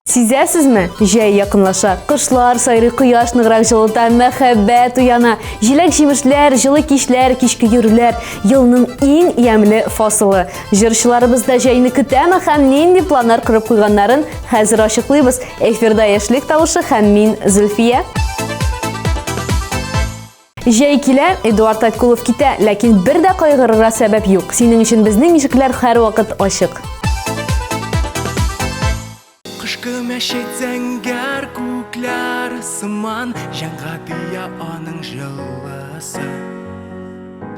Сизәсезме? Җәй якынлаша. Кышлар сайрый, кояш ныграк җылыта, мәхәббәт уяна. Җиләк-җимешләр, җылы кичләр, кичке йөрүләр. Елның иң ямьле фасылы. Җырчыларыбыз да җәйне көтәме һәм нинди планнар корып куйганнарын хәзер ачыклыйбыз. Эфирда яшьлек тавышы һәм мин Зөлфия. Җәй килә, Эдуард Айткулов китә, ләкин бер дә кайгырырга сәбәп юк. Синең өчен безнең ишекләр һәрвакыт ачык. Кышкы мәшет зәңгәр күкләр сыман Җанга тия аның җылысы.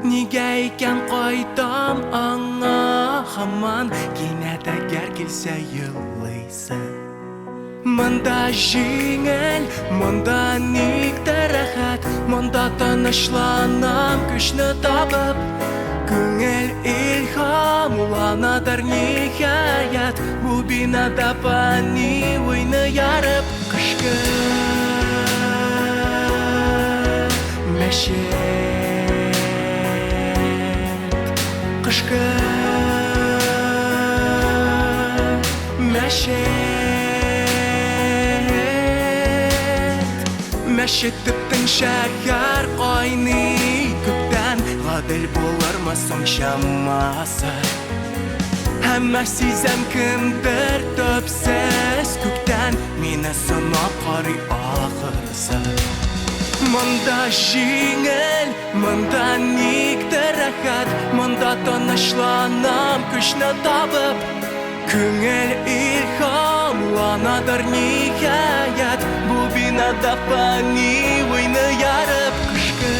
Нигә икән кайтам аңа һаман Кинәт әгәр килсә елыйсы. Монда җиңел, монда никтә рәхәт, монда тынычланам көчне табып. Күңел илһамланадыр ниһаят, бу бинада пани уйны ярып. Кышкы мәшет, кышкы мәшет. Мәшет типтең шәһәр кайный күктән, гадел булырмы соң чамасы? Һәммә сизәм кемдер төпсез күктән, мине сынап карый ахырсы. Монда җиңел, монда никтер рәхәт, монда тынычланам көчне табып. Күңел илһамланадыр ниһаят, бу бинада пани уйны ярып. Кышкы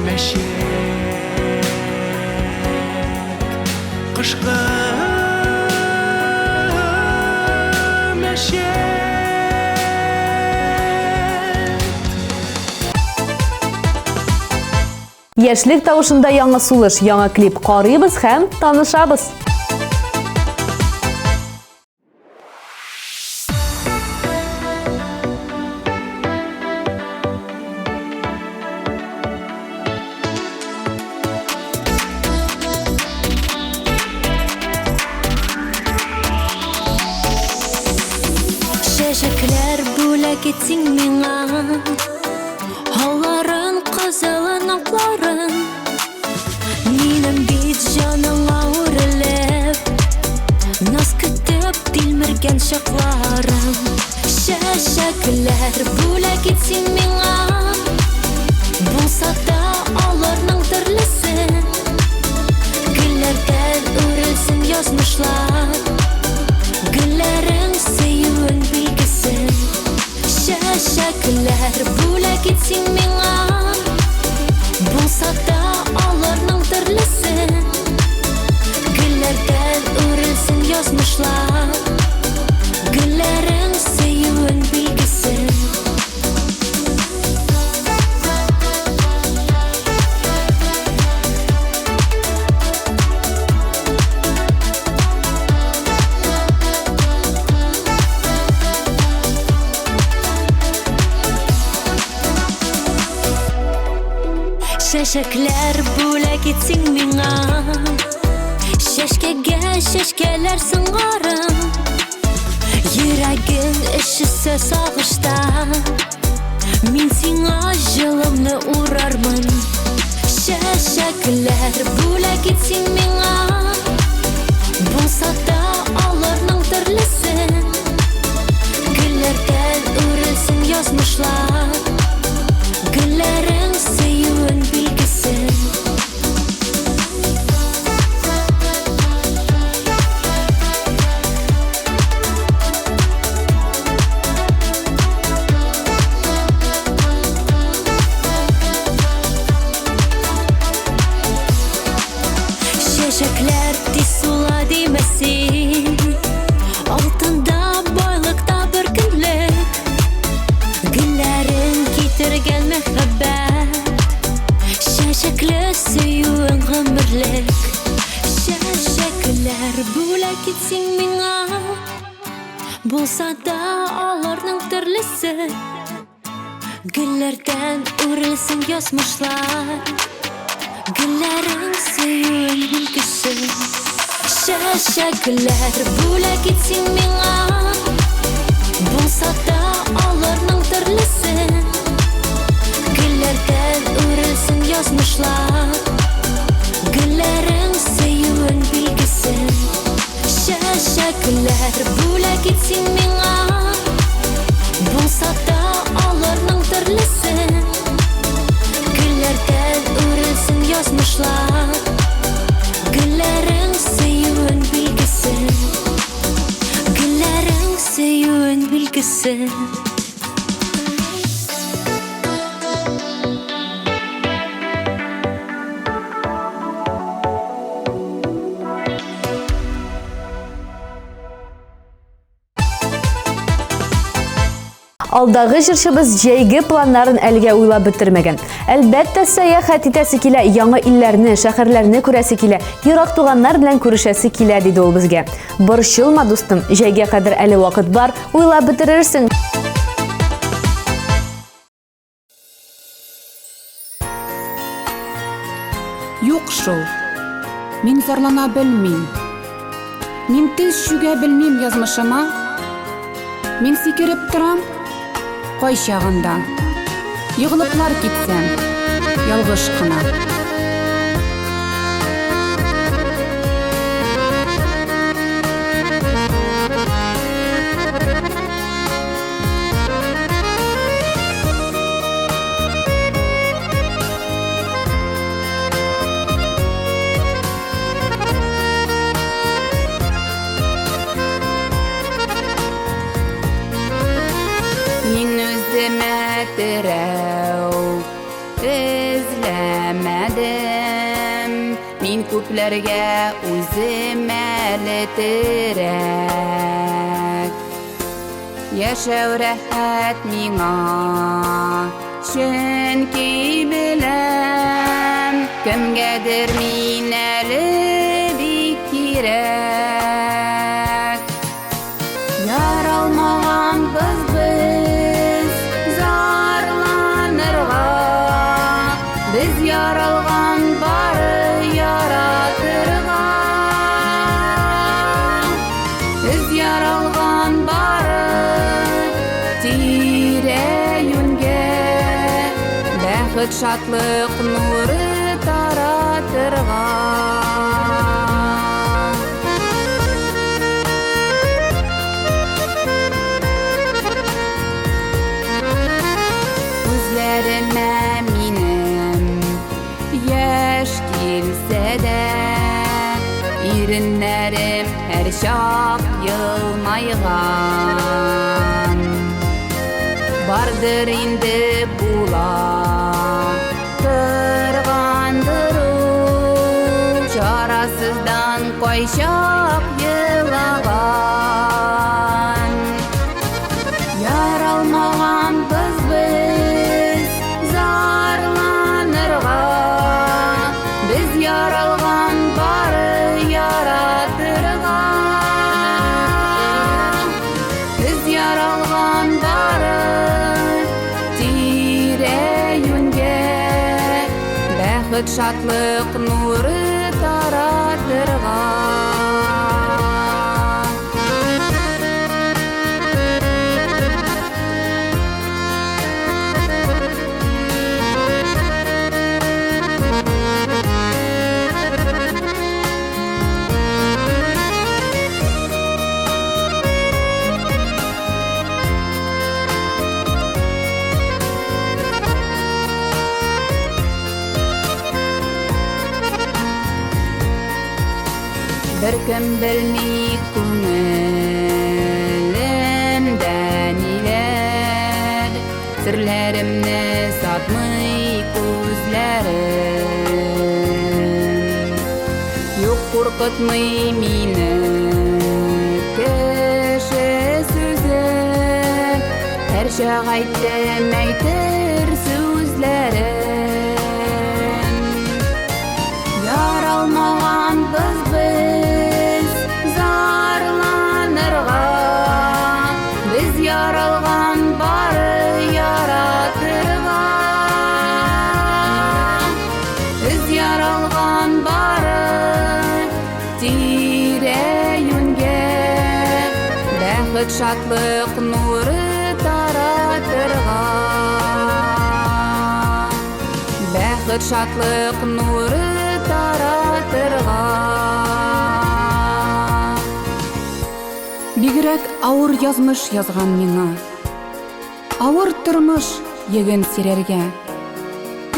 мәшет, кышкы мәшет. Яшьлек тавышында яңа сулыш, яңа клип карыйбыз һәм танышабыз. Чәчәкләр бүләк итсең миңа, һауларын, кызылын, акларын. Минем бит җаныңа үрелеп, наз көтеп тилмергән чакларым. Чәчәкләр бүләк итсең миңа, булса да аларның төрлесе. Гөлләрдән үрелсен язмышлар, гөлләрең сөюең билгесе. Чәчәкләр бүләк итсең миңа, булса да аларның төрлесе. Гөлләрдән үрелсен язмышлар, гөлләрең сөюең билгесе. Чәчәкләр бүләк итсең миңа, чәчкәгә чәчкәләр сыңарым. Йөрәгең эчесе сагышта, мин сиңа җылымны урармын. Чәчәкләр бүләк итсең миңа, булса да аларның төрлесе. Гөлләрдән үрелсен язмышлар, гөлләрең сөюең билгесе. Чәчәкләр тиз сула димәсен, алтында байлыкта бер көнлек. Гөлләрең китергән мәхәббәт, чәчәкле сөюең гомерлек. Чәчәкләр бүләк итсең миңа, булса да аларның төрлесе. Гөлләрдән үрелсен язмышлар, гөлләрең сөюең билгесе. Шәшәкеләр бүләк итсин миңа, булса да аларның төрлесе. Гөлләрдән үрелсен язмышлар, гөлләрең сөюен билгесе. Шәшәкеләр бүләк итсин миңа, булса да аларның төрлесе. Гөлләрдән үрелсен язмышлар, гөлләрең сөюен билгесе. Гөлләрең сөюен билгесе. Алдагы җырчыбыз җәйге планнарын әлегә уйлап бетермәгән. Әлбәттә, сәяхәт итәсе килә, яңа илләрне, шәһәрләрне күрәсе килә, ерак туганнар белән күрешәсе килә, диде ул безгә. Борчылма, дустым, җәйгә кадәр әле вакыт бар, уйлап бетерерсең. Юк шул, мин зарлана белмим. Мин тез чүгә белмим язмышыма. Мин сикереп торам кай чагында. Йыгылыплар китсәм, ялгыш кына. Терәү эзләмәдем, мин күпләргә үзем әле терәк. Яшәү рәхәт миңа, чөнки беләм, кемгәдер мин әле бик кирәк. Яралмаганбыз biz yaralgan bары яратырга. Biz yaralgan bары тирә-юньгә, бәхет, шатлык нуры таратырга. Күзләремә яшь килсә дә, иреннәрем һәр чак елмайган. Бардыр инде була торгандыр ул, чарасыздан кайчак елаган. Яралмаганбыз без зарланырга, biz yaralgan bары яратырга. Biz yaralgan bары тирә-юньгә, бәхет, шатлык нуры таратырга. Беркем белми күңелемдә ниләр, серләремне сатмый күзләрем. Юк, куркытмый мине кеше сүзе, һәр чак әйттем әйтер сүзләрем. Яралмаганбыз без зарланырга, biz яралган бары яратырга. Biz яралган бары бақыт шатлық нұры таратырған, бақыт шатлық нұры таратырған. Бигрәк ауыр язмыш язган миңа, ауыр тормыш еген сирәргә.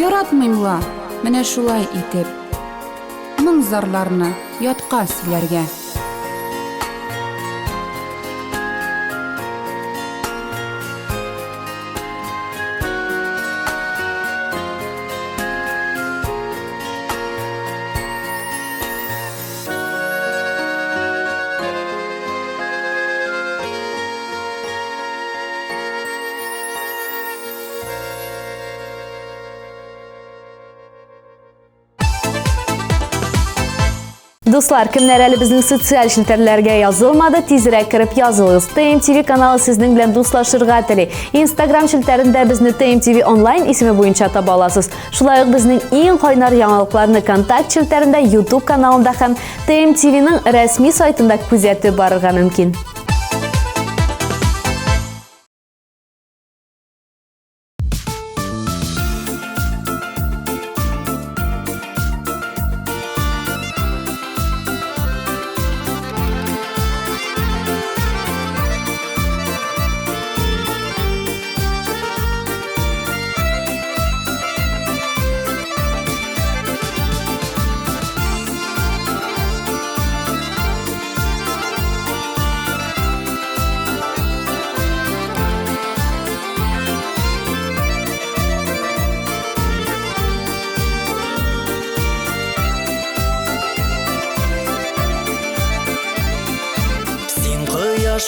Яратмыймла менә шулай итеп, моң зарларны ятка сөйләргә. Dostlar, kimlər әлі біздің социаль шілтерлерге yazılmadı, tezirək kirib yazılığız. TMTV kanalı sizin bilen dostlaşırğa tili. Instagram şilterində bizni TMTV Online ismi boyunca tapa alasınız. Şulayıq bizning eng qaynar yanılıqlarını kontakt şilterində, YouTube kanalında ham TMTV'nin rəsmi saytında күзәтеп barırğa mümkün.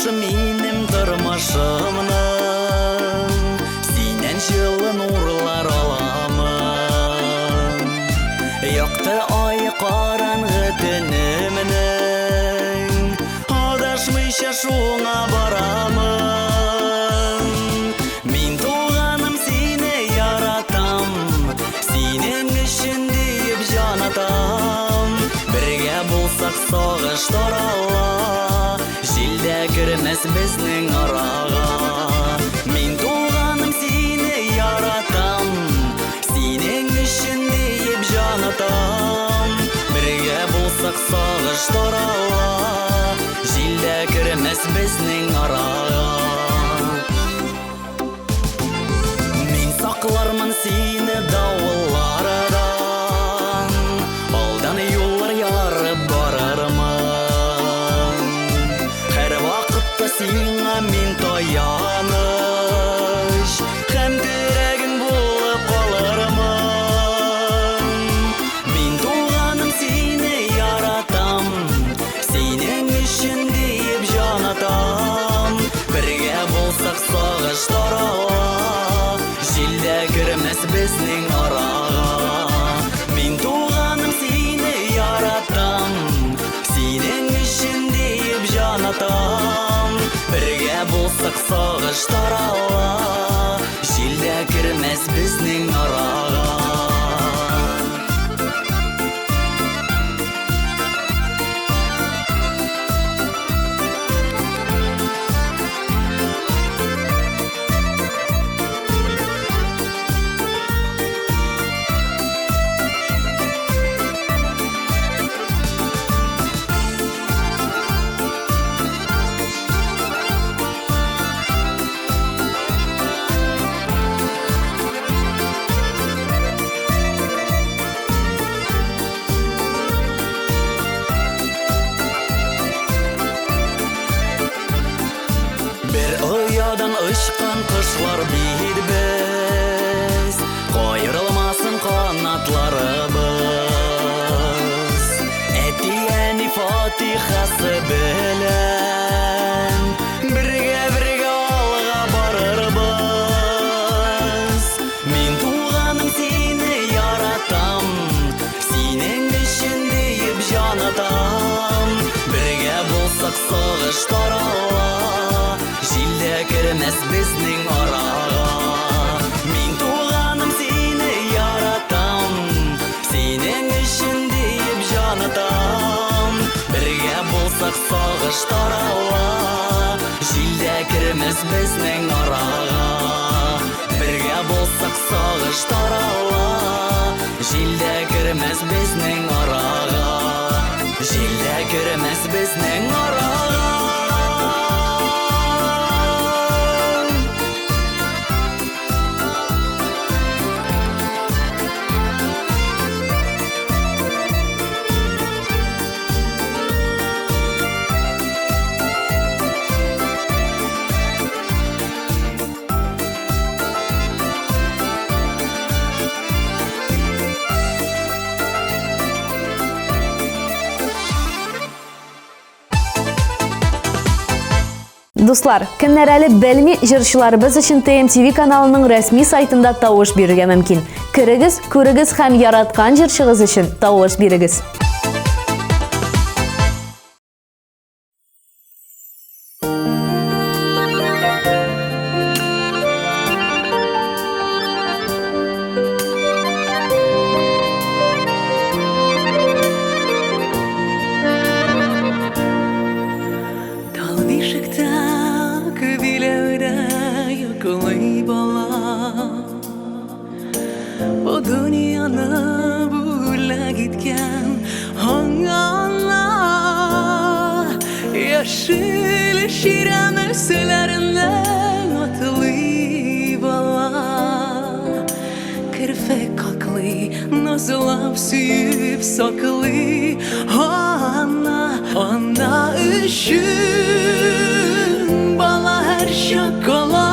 Минем тормышымның, синен жылы нурлар аламын. Яқты ай қараңғы түнімнің, адашмыйша шуңа барамын. Мин туғаным сине яратам, синен үшін дейіп жанатам. Бірге болсақ сағыштар алла, жилдә кірмәс безнең араға. Мин туғаным сине яратам, синең үшін дейіп жанатам. Бірге болсақ сағыштар алла, жилдә кірмәс безнең араға. Мин сақлармын сине дауыллардан, алдан юллар ярып барармын. Сиңа мин таяныш, һәм терәгің болып қалармын. Мин туғаным сине яратам, синең үшін дейіп жанатам. Бірге болсақ сағыштар алла, жилдә кірмәс безнең араға. Мин туғаным сине яратам, синең үшін дейіп жанатам. Бірге болсақ сағыштар алла, жилдә кірмәс безнең араға. Ұшқан құшлар бейді біз, қойырылмасын қанатларыбыз. Әтияни фатихасы білін, бірге алға барырбыз. Мен туғаным сені яратам, сенің үшін дейіп жанатам. Бірге болсақ сағыштар алла, жилдә кірмәс безнең араға. Мин туғаным сені яратам, сенің үшін дейіп жанатам. Бірге болсақ сағыштар алла, кірмес біздің араға. Бірге болсақ сағыш тарала, жилде кірмес біздің араға. Жилде кірмес біздің араға. Дуслар, кемнәр әле белми, җырчыларыбыз өчен TMTV каналының рәсми сайтында тавыш бирергә мөмкин. Кирегез, күрегез һәм яраткан җырчыгыз өчен тавыш бирегез. Bu dünyаны бүлә гиткән аңана яшел ширәм өсләреннән атлый бала керфек каклый назлап сөеп саклый ана өчен бала һәр шакала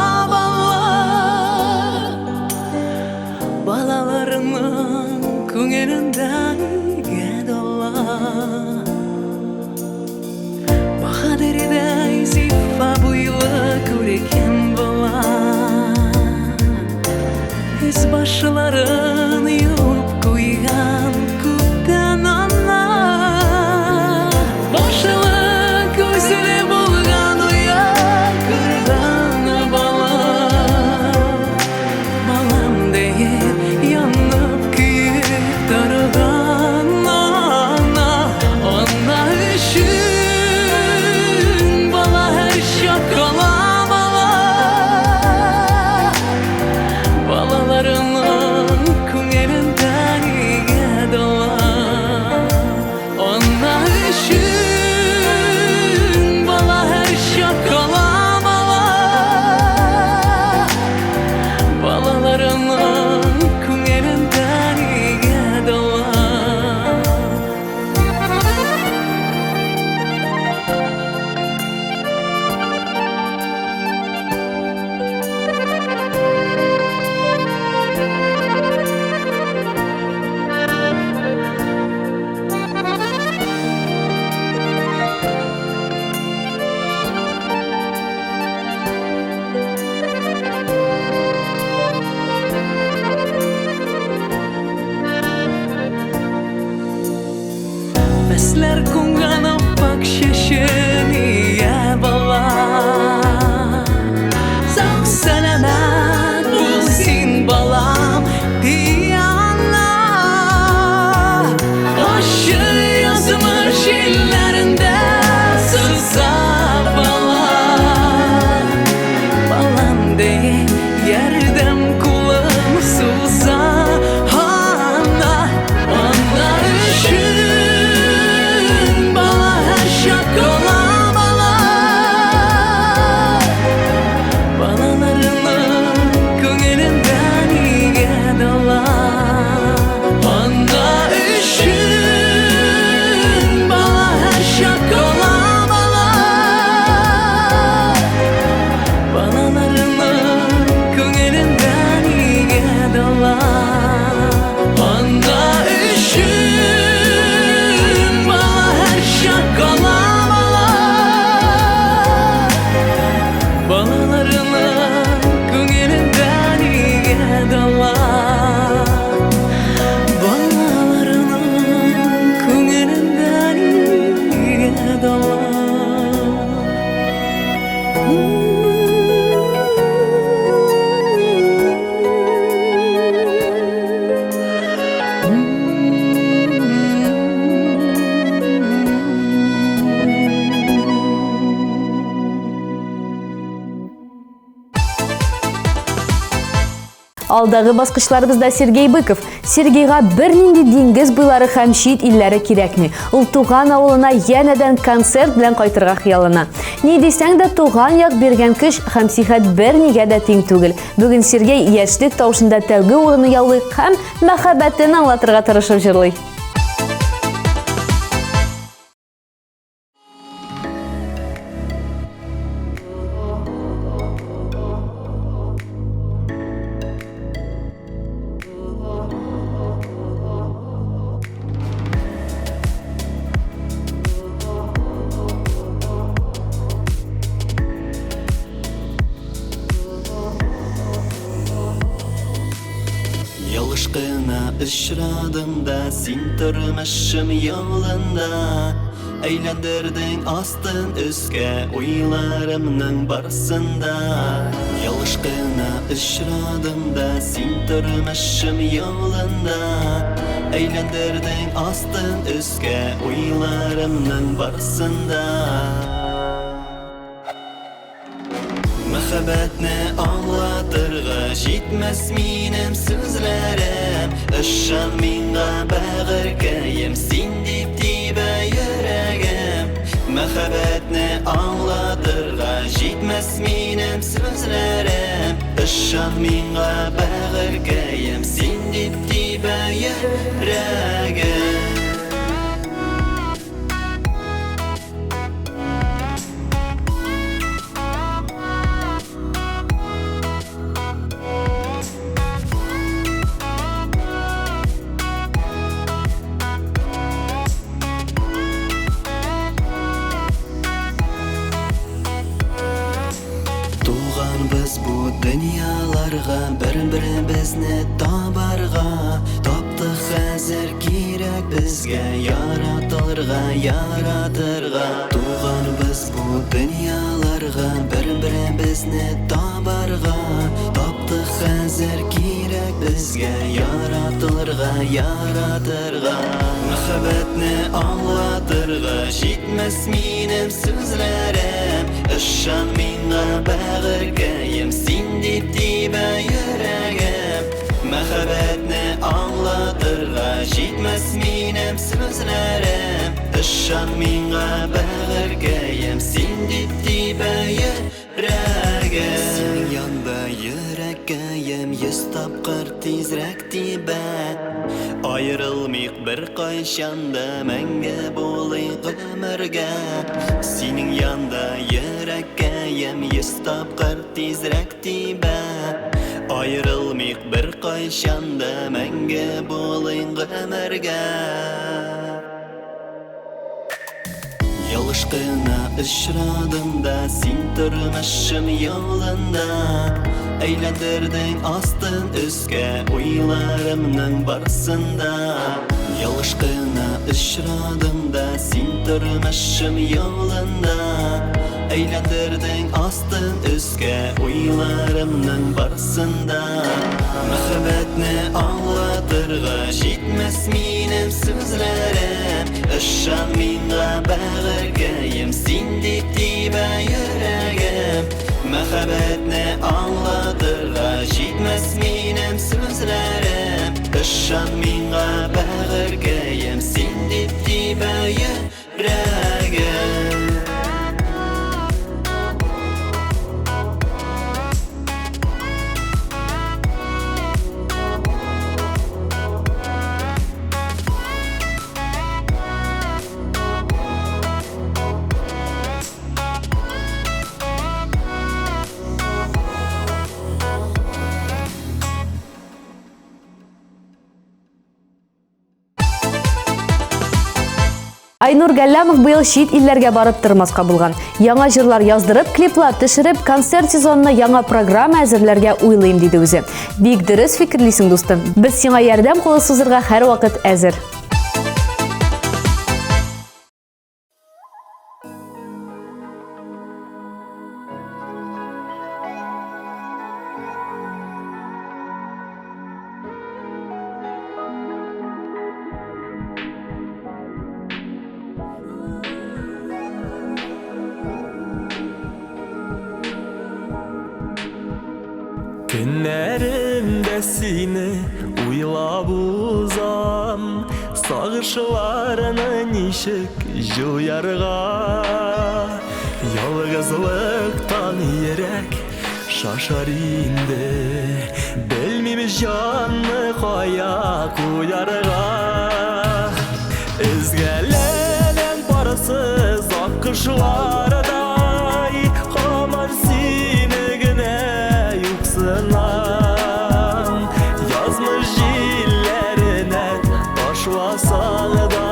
балаларының күңелендәге дала Баһадирдай зифа буйлы күрекем бала Үз башларын юып куйган күптән ана Башлы күзле булган уя күргән бала Балам дейіп янып күйіп тарыған ана үшін бала әр шақала бала балаларының Алдагы баскычларыбызда Сергей Быков. Сергейга бернинди диңгез буйлары һәм чит илләре кирәкми. Ул туган авылына янәдән концерт белән кайтырга хыялына. Ни дисәң дә туган як биргән көч һәм сихәт бернигә дә тиң түгел. Бүген Сергей яшьлек тавышында тәүге урынны яулый һәм мәхәббәтен аңлатырга тырышып җырлый. Ялышкына очрадым да, син тормышым ялында. Әйләндердең астын өскә уйларымның барсында. Ялышкына очрадым да, син тормышым ялында. Әйләндердең астын өскә уйларымның барсында. Мәхәббәтне аңлатырга җитмәс минем сүзләрем. Ышан миңа бәгыркәем, син дип тибә йөрәгем. Мәхәббәтне аңлатырга җитмәс минем сүзләрем. Ышан миңа бәгыркәем, син дип тибә йөрәгем. Biz bu dünyalarga bir-birimizni табарга. Таптык хәзер кирәк безгә яратырга. Туган біз bu dünyalarga bir-birimizni табарга. Таптык хәзер кирәк безгә яратырга. Мәхәббәтне аңлатырга җитмәс минем сүзләрем. Ышан миңа бәгыркәем, син дип тибә йөрәгем. Мәхәббәтне аңлатырга җитмәс минем сүзләрем. Ышан миңа бәгыркәем, син дип тибә йөрәгем. Син янда йөрәккәем йөз тапкыр тизрәк тибә. Аерылмыйк бер кайчанда, мәңге булыйк гомергә. Синең янда йөрәккәем йөз тапкыр тизрәк тибә. Аерылмыйк бер кайчанда, мәңге булыйк гомергә. Ялышкына очрадым да, син тормышым ялында. Әйләндердең астын өскә уйларымның барсында. Ялышкына очрадым да, син тормышым ялында. Әйләндердең астын өскә уйларымның барсында. Мәхәббәтне аңлатырга җитмәс минем сүзләрем. Ышан миңа бәгыркәем, син дип тибә йөрәгем. Мәхәббәтне аңлатырга җитмәс минем сүзләрем. Ышан миңа бәгыркәем, син дип тибә йөрәгем. Айнур Галлямов быел чит илләргә барып тормаска булган. Яңа җырлар яздырып, клиплар төшереп, концерт сезонына яңа программа әзерләргә уйлыйм диде үзе. Бик дөрес фикерлисең, дустым. Без сиңа ярдәм кулы сузырга һәрвакыт әзер. Günlerim Түндә сине уйлап узам, сагышларны ничек җуярга. Ялгызлыктан йөрәк шашар инде, белмим җанны кая куярга. Изгәләнәм барысыз ак кышлардай, һаман сине генә юксынам. Язмыш җилләренә ташласаң да,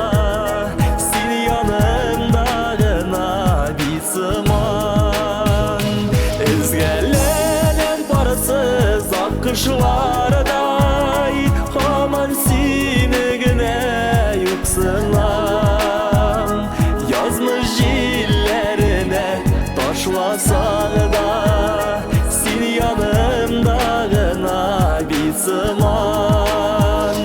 син янымда гына бит сыман. Изгәләнәм барысыз ак кышлардай, һаман сине генә юксынам. Язмыш җилләренә ташласаң да, син янымда гына бит сыман.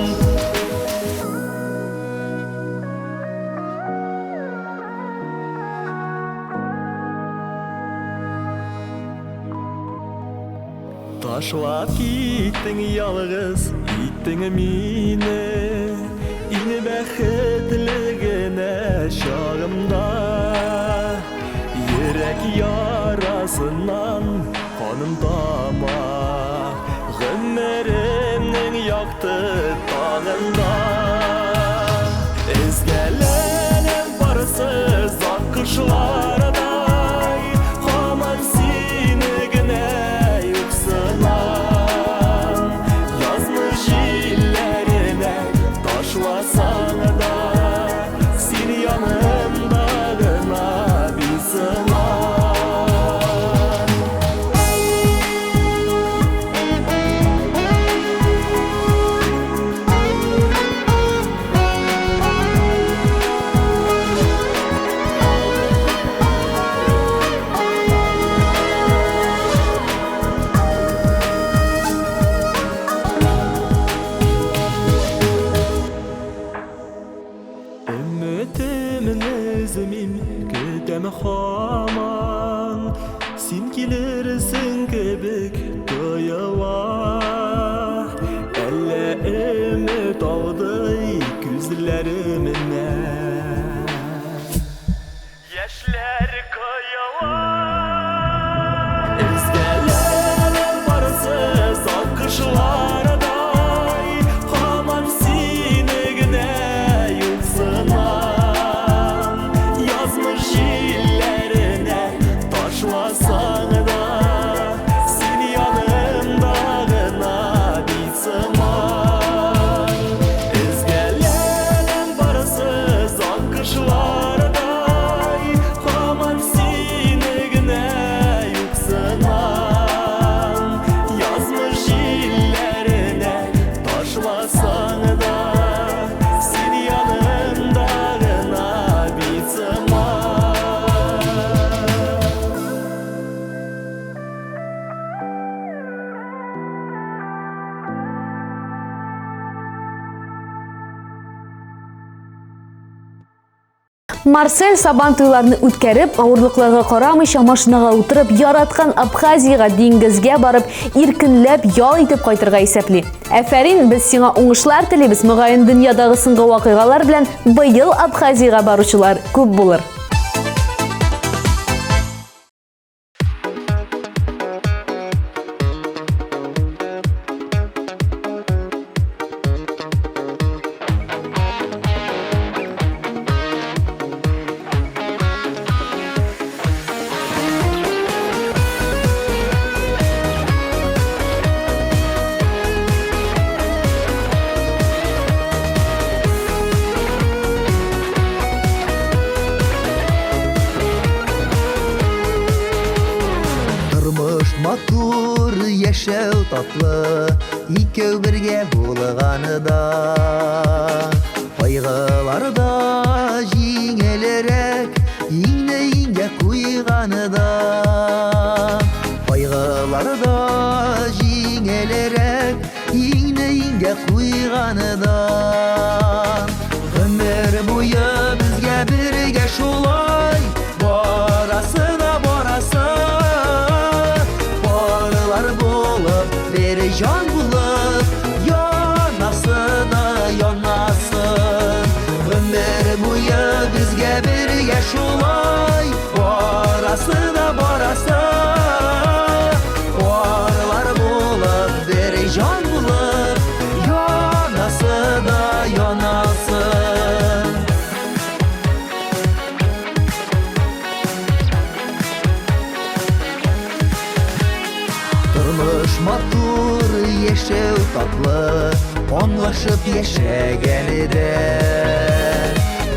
Ташлап киттең ялгыз, иттең мине, иң бәхетле генә чагымда. Йөрәк ярасыннан каным тама, гомеремнең якты таңында. Изгәләнәм барысыз ак кышлардай, һаман сине генә юксынам. Язмыш җилләренә ташласаң да, син янымда гына бит сыман. Өмөтемне үземин көтәм һаман, син килерсең кебек тоела. Әллә өмет алдый күзләремнән, яшьләр коела. Изгәләнәм барысыз ак кышлардай, һаман сине генә юксынам. Язмыш җилләренә ташласаң да, син янымда гына бит сыман. Изгәләнәм барысыз ак кышлардай, һаман сине генә юксынам. Язмыш җилләренә ташласаң да, син янымда гына бит сыман. Марсель сабан туйларны үткәреп, авырлыкларга карамыйча машинага утырып, яраткан Абхазиягә диңгезгә барып, иркенләп ял итеп кайтырга исәпли. Әфәрин, без сиңа уңышлар телибез. Мөгаен дөньядагы соңгы вакыйгалар белән быел Абхазиягә баручылар күп булыр. Матур яшәү татлы, икәү бергә булганыда. Кайгыларда җиңелрәк, иңне иңгә куйганыда. Кайгыларда җиңелрәк, иңне иңгә куйганыда. Гомер буе безгә бергә шулай, барасына барасы. Җан булып Тормыш матур, яшәү татлы, аңлашып яшәгәнедә.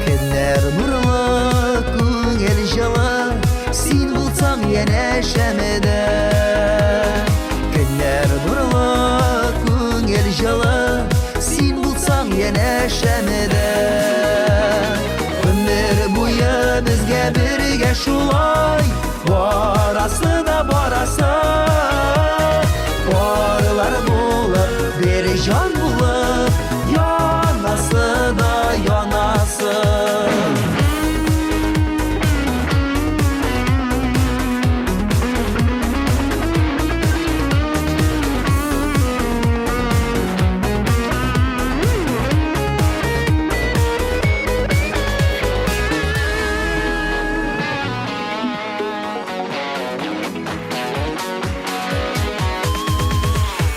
Көннәр нурлы, күңел җылы, син булсаң янәшәмәдә. Көннәр нурлы, күңел җылы, син булсаң янәшәмәдә. Ömür буе безгә бергә шулай, барасы да барасы. Барлар булып, бер җан булып, янасы да янасы.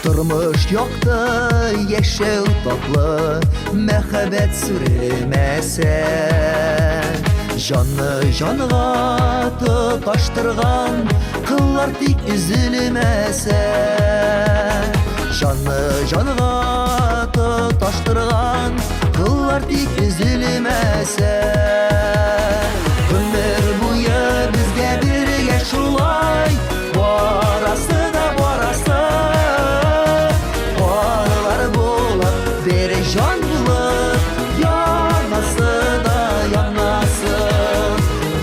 Тормыш якты, яшәү татлы, мәхәббәт сүрелмәсә. Җанны җанга тоташтырган, кыллар тик üzülмәсә. Җанны җанга тоташтырган, кыллар тик üzülмәсә. Ömür буе безгә бергә шулай, барасы да барасы. Jan bulur, yanası da yanası.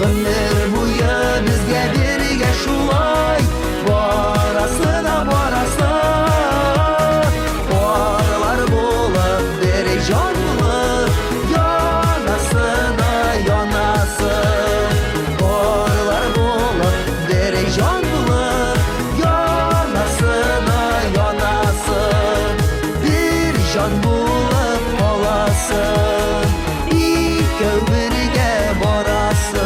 Ömür boyu bizge birge şulay, barası da barası. Barlar bulup bir jan bulur, yanası da yanası. Barlar bulup bir jan bulur, yanası da yanası. Bir jan bulur. İkəv birgə barasın.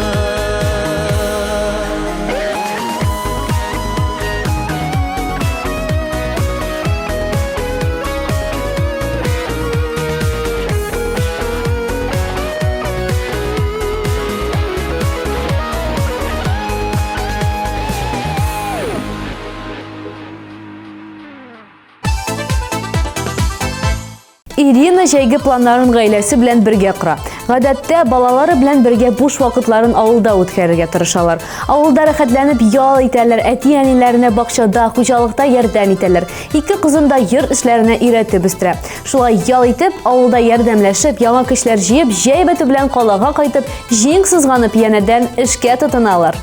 Ирина җәйге планнарын гаиләсе белән бергә кора. Гадәттә, балалары белән бергә буш вакытларын авылда үткәрергә тырышалар. Авылда рәхәтләнеп ял итәләр, әти-әниләренә бакчада, хуҗалыкта ярдәм итәләр. Ике кызын да йорт эшләренә өйрәтеп үстерә. Шулай ял итеп, авылда ярдәмләшеп, яңа кешеләр җыеп, җәйбәте белән калага кайтып, җиң сызганып янәдән эшкә тотыналар.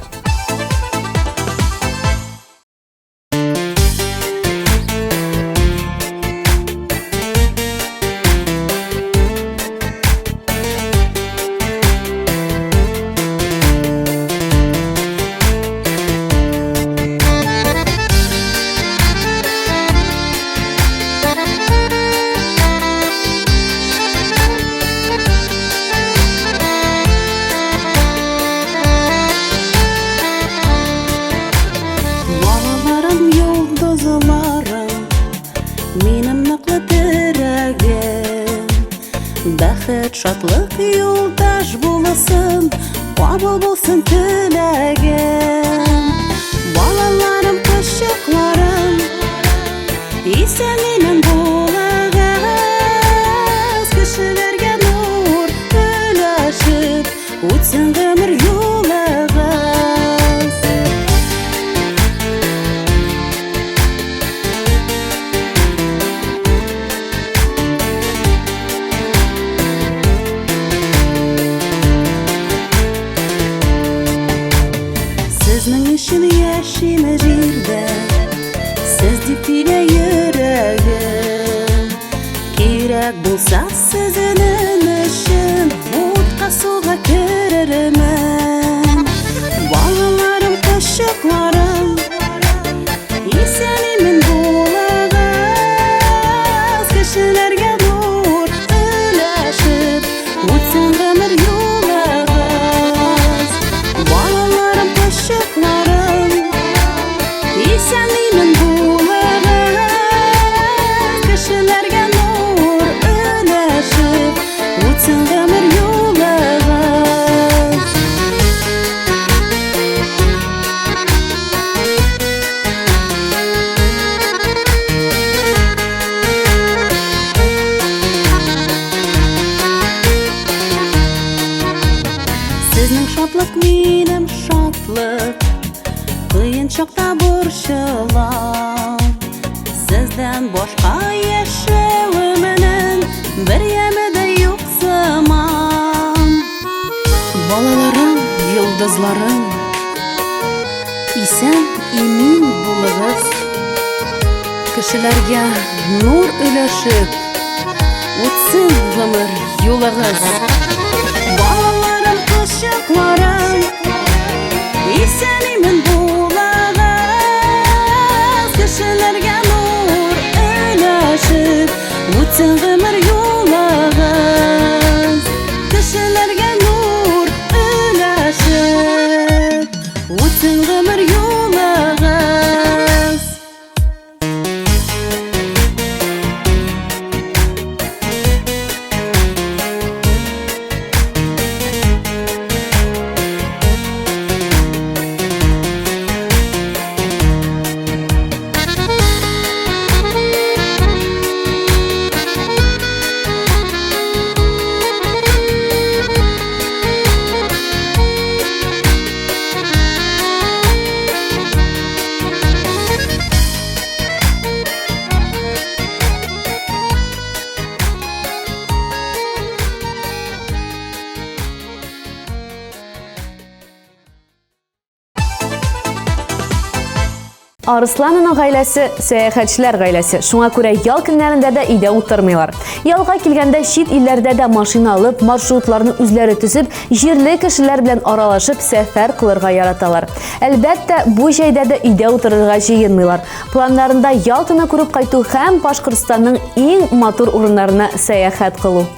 Бәхет, шатлык юлдаш буласын, кабул булсын теләгем. Балаларым, кочакларым, исән-имин булыгыз. Кешеләргә нур өләшеп, үтсен гомер юлыгыз. Сезнең өчен яшим җирдә, сез дип тилә йөрәгем. Кирәк булса сезнең өчен, утка суга керермен. Балаларым, кочакларым, исән-имин булыгыз. Кешеләргә нур өләшеп, үтсен гомер юлыгыз. Балаларым, кочакларым, исән-имин булыгыз. Кешеләргә нур өләшеп, үтсен гомер юлыгыз. чакта борчылам. Сездән башка яшәвемнең бер яме дә юк сыман. Балаларым, йолдызларым, исән имин булыгыз. Кешеләргә нур өләшеп, үтсен гомер юлыгыз. Балаларым, кочакларым, исән имин булыгыз. Кешеләргә нур өләшеп, үтсен гомер юлыгыз. Кешеләргә нур өләшеп, үтсен гомер юлыгыз. Арысланның гаиләсе сәяхәтчеләр гаиләсе. Шуңа күрә ял көннәрендә дә өйдә утырмыйлар. Ялга килгәндә чит илләрдә дә машина алып, маршрутларны үзләре төзеп, җирле кешеләр белән аралашып сәфәр кылырга яраталар. Әлбәттә, бу җәйдә дә өйдә утырырга җыенмыйлар. Планнарында ял көне күреп кайту һәм Башкортстанның иң матур урыннарына сәяхәт кылу.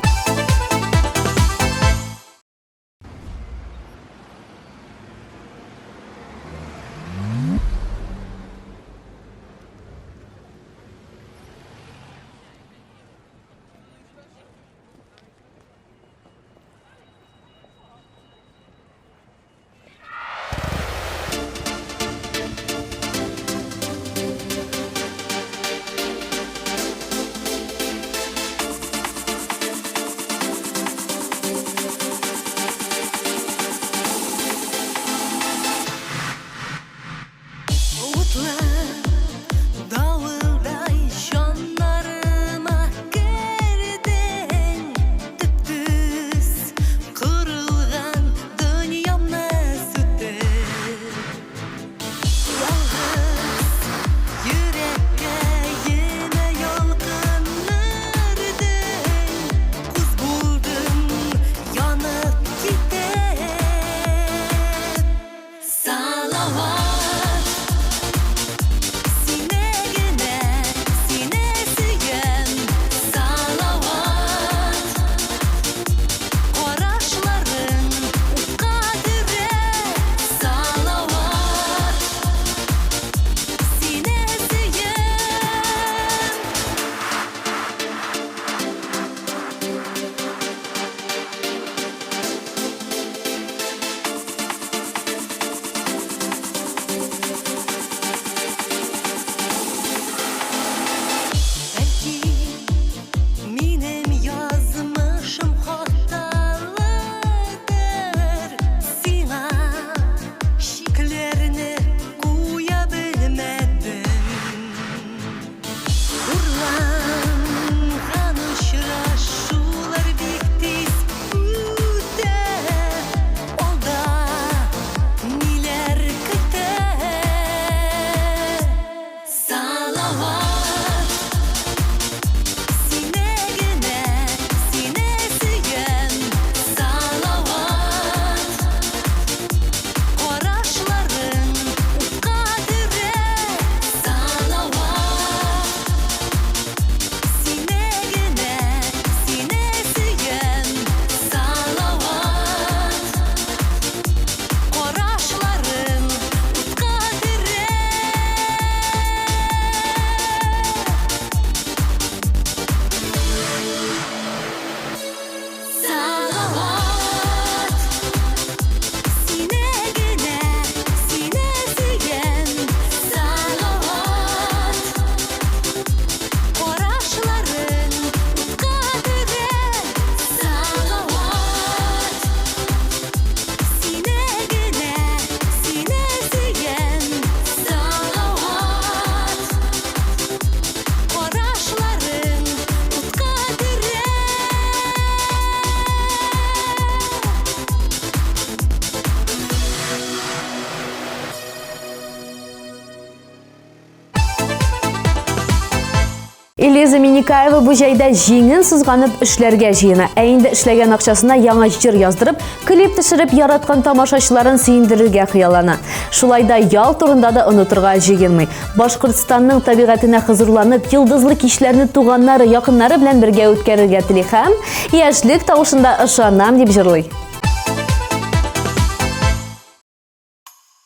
Элиза Миникаева бу жайда жеңін сызганып эшләргә җыена. Ә инде эшләгән акчасына яңа җыр яздырып, клип төшереп яраткан тамашачыларын сөендерергә хыяллана. Шулай да ял турында да онытырга җыенмый. Башкортстанның табигатына хозурланып, йолдызлы кичләрне туганнары, якыннары белән бергә үткәрергә тели һәм яшьлек тавышында ышанам дип җырлый.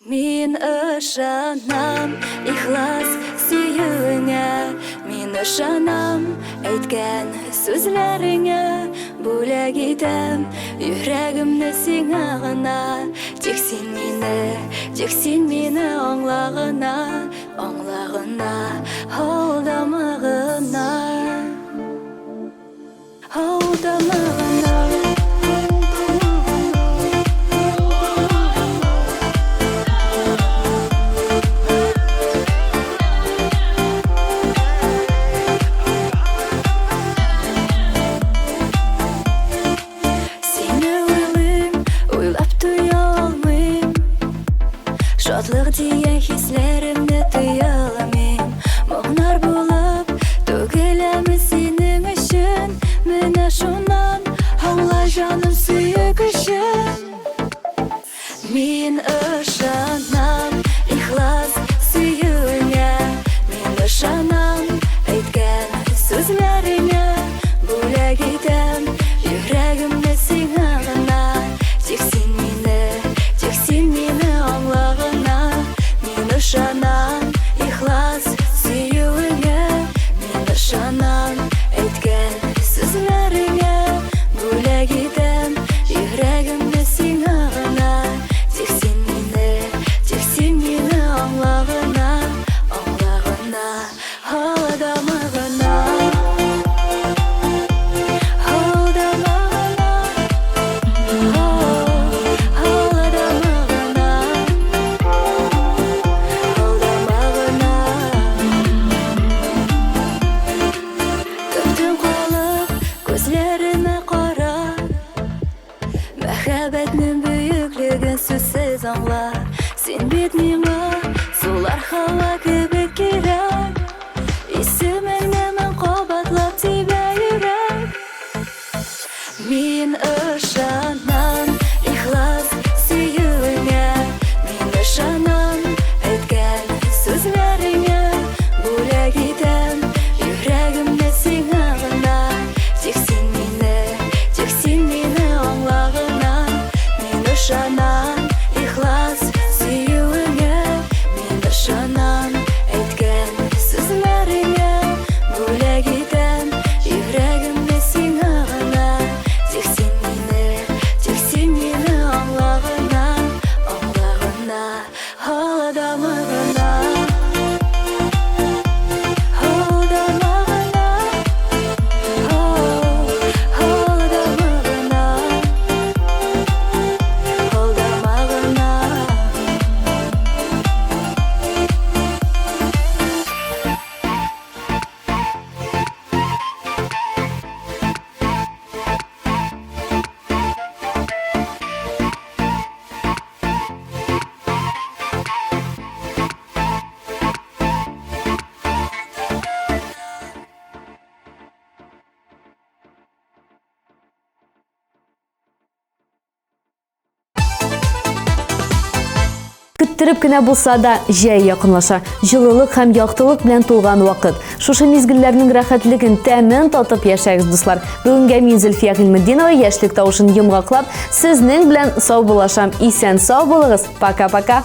Мин ышанам, ихлас сөюеңә, мин ышанам, әйткән сүзләреңә, бүләк итәм йөрәгемне сиңа гына, тик син мине аңлагына, алдама гына. Шатлык дигән хисләремне тыя алмыйм. Моңнар булып түгеләме синең өчен, менә шуннан аңла җаным сөек өчен. Мин ышанам, ихлас сөюеңә, мин ышанам, әйткән сүзләреңә, бүләк итәм йөрәгемне сиңа гына, тик син мине аңлагына. Мин ышанам, ихлас сөюеңә, мин ышанам, әйткән сүзләреңә, бүләк итәм йөрәгемне сиңа гына, тик син мине аңлагына, алдама гына. Мәхәббәтнең бөеклеген сүзсез аңла. Син бит миңа сулар һава кебек кирәк. Исемеңне мен кабатлап тибә йөрәк. Мин ышанам, ихлас сөюеңә, мин ышанам, әйткән сүзләреңә, бүләк итәм йөрәгемне сиңа гына, тик син мине аңлагына. Мин ышанам, ихлас сөюеңә, мин ышанам, әйткән сүзләреңә, бүләк итәм йөрәгемне сиңа гына, тик син мине аңлагына, алдама гына. Көттіріп кенә булса да җәй якынлаша. Җылылык һәм яктылык белән тулган вакыт. Шушы мизгелләрнең рәхәтлеген, тәмен татып яшәгез, дуслар. Бүгенгә мин Зөлфия Гыйльметдинова яшьлек тавышын йомгаклап, сезнең белән сау булашам. Исән сау булыгыз. Пока-пока.